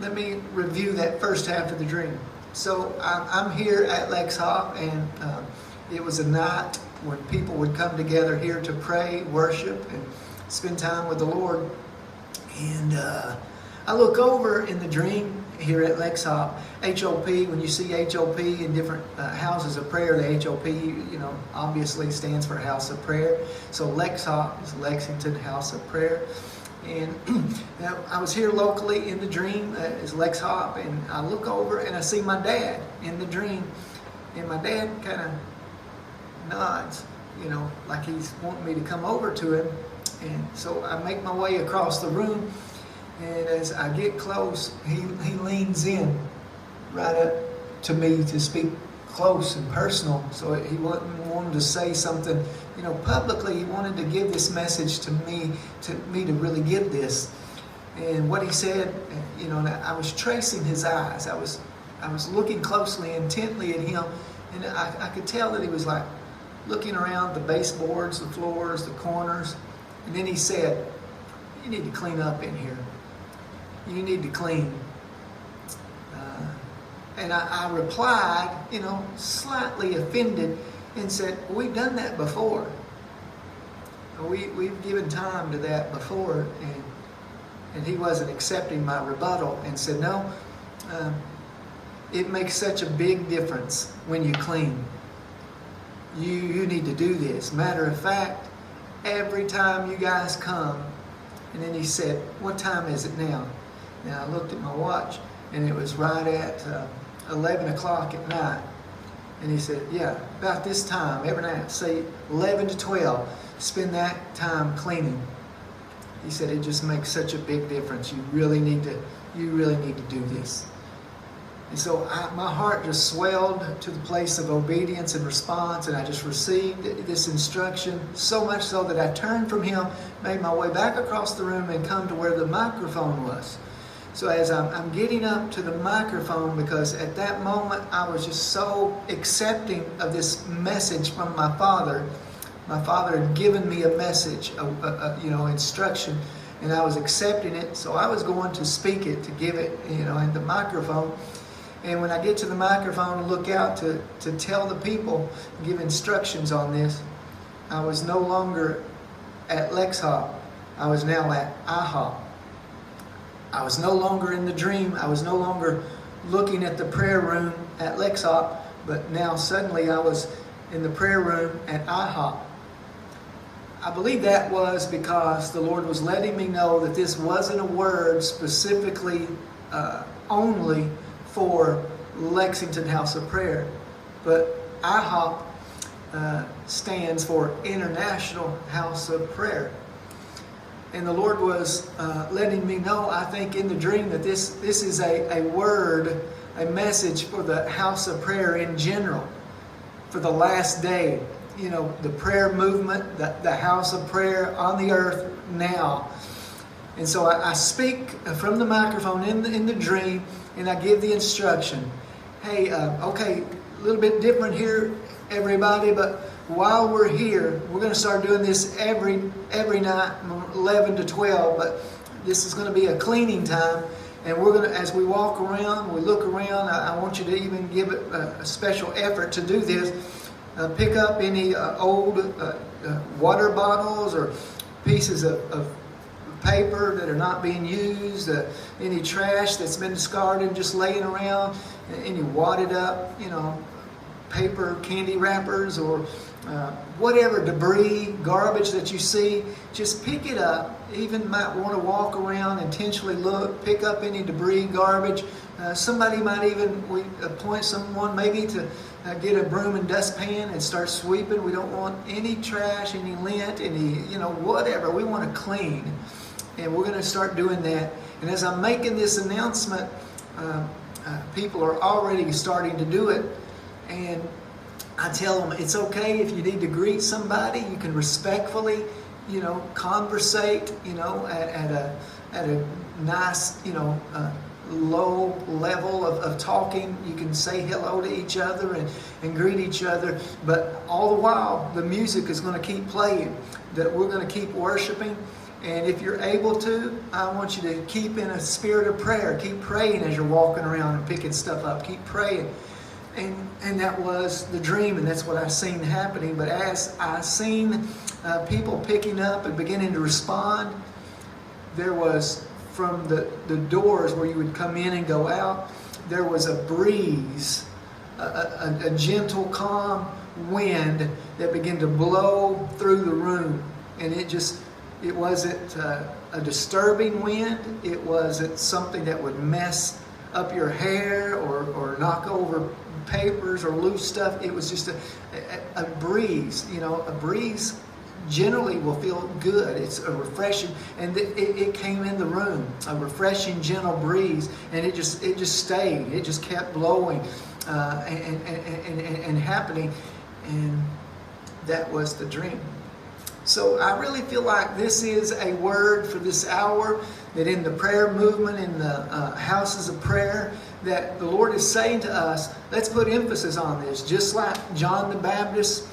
let me review that first half of the dream. So I'm here at Lex Hop, and it was a night when people would come together here to pray, worship, and spend time with the Lord. And I look over in the dream here at Lex Hop, HOP. When you see HOP in different houses of prayer, the HOP, obviously stands for House of Prayer. So Lex Hop is Lexington House of Prayer. And I was here locally in the dream as Lex Hop, and I look over and I see my dad in the dream, and my dad kind of nods, like he's wanting me to come over to him. And so I make my way across the room, and as I get close, he leans in right up to me to speak close and personal. So he wanted to say something, publicly. He wanted to give this message to me to really give this. And what he said, and I was tracing his eyes. I was looking closely, intently at him, and I could tell that he was like looking around the baseboards, the floors, the corners. And then he said, "You need to clean up in here. You need to clean." And I replied, slightly offended, and said, "We've done that before. We've given time to that before." And he wasn't accepting my rebuttal and said, "No, it makes such a big difference when you clean. You need to do this. Matter of fact, every time you guys come." And then he said, "What time is it now?" And I looked at my watch, and it was right at 11 o'clock at night. And he said, "Yeah, about this time every night, say 11 to 12, spend that time cleaning." He said, "It just makes such a big difference. You really need to do this." And so my heart just swelled to the place of obedience and response, and I just received this instruction, so much so that I turned from him, made my way back across the room, and come to where the microphone was. So as I'm getting up to the microphone, because at that moment I was just so accepting of this message from my father. My father had given me a message, instruction, and I was accepting it. So I was going to speak it, to give it, in the microphone. And when I get to the microphone and look out to tell the people, give instructions on this, I was no longer at Lex Hop. I was now at IHOP. I was no longer in the dream. I was no longer looking at the prayer room at Lex Hop, but now suddenly I was in the prayer room at IHOP. I believe that was because the Lord was letting me know that this wasn't a word specifically only for Lexington House of Prayer, but IHOP stands for International House of Prayer. And the Lord was letting me know, I think in the dream, that this is a word, a message for the house of prayer in general, for the last day. The prayer movement, the house of prayer on the earth now. And so I speak from the microphone in the dream, and I give the instruction. Hey, okay, a little bit different here, everybody, but while we're here, we're going to start doing this every night, 11 to 12, but this is going to be a cleaning time. And we're going to, as we walk around, we look around, I want you to even give it a special effort to do this. Pick up any old water bottles or pieces of paper that are not being used, any trash that's been discarded, just laying around, any wadded up, paper candy wrappers, or whatever debris, garbage that you see, just pick it up. Even might want to walk around, intentionally look, pick up any debris, garbage. Somebody might even appoint someone maybe to get a broom and dustpan and start sweeping. We don't want any trash, any lint, any, whatever. We want to clean. And we're going to start doing that. And as I'm making this announcement, people are already starting to do it. And I tell them, it's okay if you need to greet somebody. You can respectfully, conversate, at a nice, low level of talking. You can say hello to each other and greet each other. But all the while, the music is going to keep playing. That we're going to keep worshiping. And if you're able to, I want you to keep in a spirit of prayer. Keep praying as you're walking around and picking stuff up. Keep praying. And that was the dream, and that's what I seen happening. But as I seen people picking up and beginning to respond, there was, from the doors where you would come in and go out, there was a breeze, a gentle, calm wind that began to blow through the room. And it wasn't a disturbing wind. It wasn't something that would mess up your hair or knock over papers or loose stuff. It was just a breeze. You know, a breeze generally will feel good. It's a refreshing, and it came in the room, a refreshing, gentle breeze, and it just stayed. It just kept blowing and happening, and that was the dream. So I really feel like this is a word for this hour, that in the prayer movement, in the houses of prayer, that the Lord is saying to us, let's put emphasis on this. Just like John the Baptist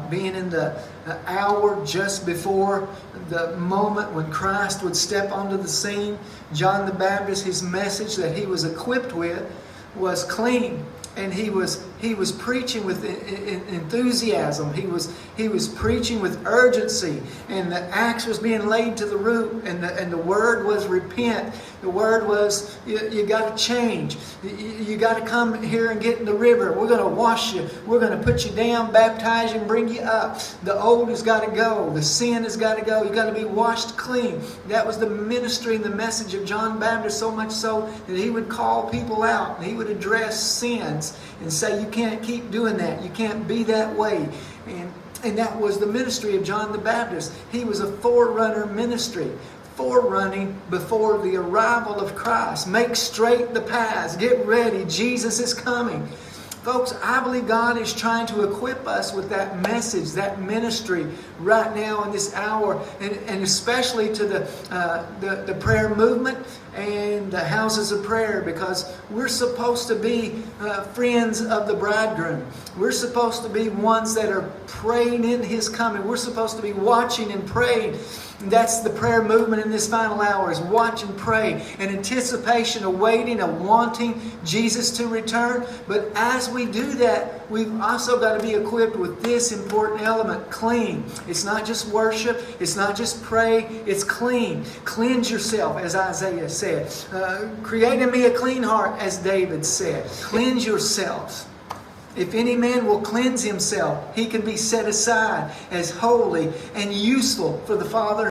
being in the hour just before the moment when Christ would step onto the scene, John the Baptist, his message that he was equipped with was clean. And he was preaching with enthusiasm. He was preaching with urgency, and the axe was being laid to the root. And the word was repent. The word was you got to change. You got to come here and get in the river. We're going to wash you. We're going to put you down, baptize you, and bring you up. The old has got to go. The sin has got to go. You got to be washed clean. That was the ministry and the message of John Baptist. So much so that he would call people out and he would address sins and say, you can't keep doing that. You can't be that way. And that was the ministry of John the Baptist. He was a forerunner ministry, forerunning before the arrival of Christ. Make straight the paths. Get ready. Jesus is coming. Folks, I believe God is trying to equip us with that message, that ministry right now in this hour, and especially to the prayer movement and the houses of prayer, because we're supposed to be friends of the bridegroom. We're supposed to be ones that are praying in His coming. We're supposed to be watching and praying. That's the prayer movement in this final hour, is watch and pray in anticipation, awaiting, and wanting Jesus to return. But as we do that, we've also got to be equipped with this important element, clean. It's not just worship. It's not just pray. It's clean. Cleanse yourself, as Isaiah said. Create in me a clean heart, as David said. Cleanse yourself. If any man will cleanse himself, he can be set aside as holy and useful for the Father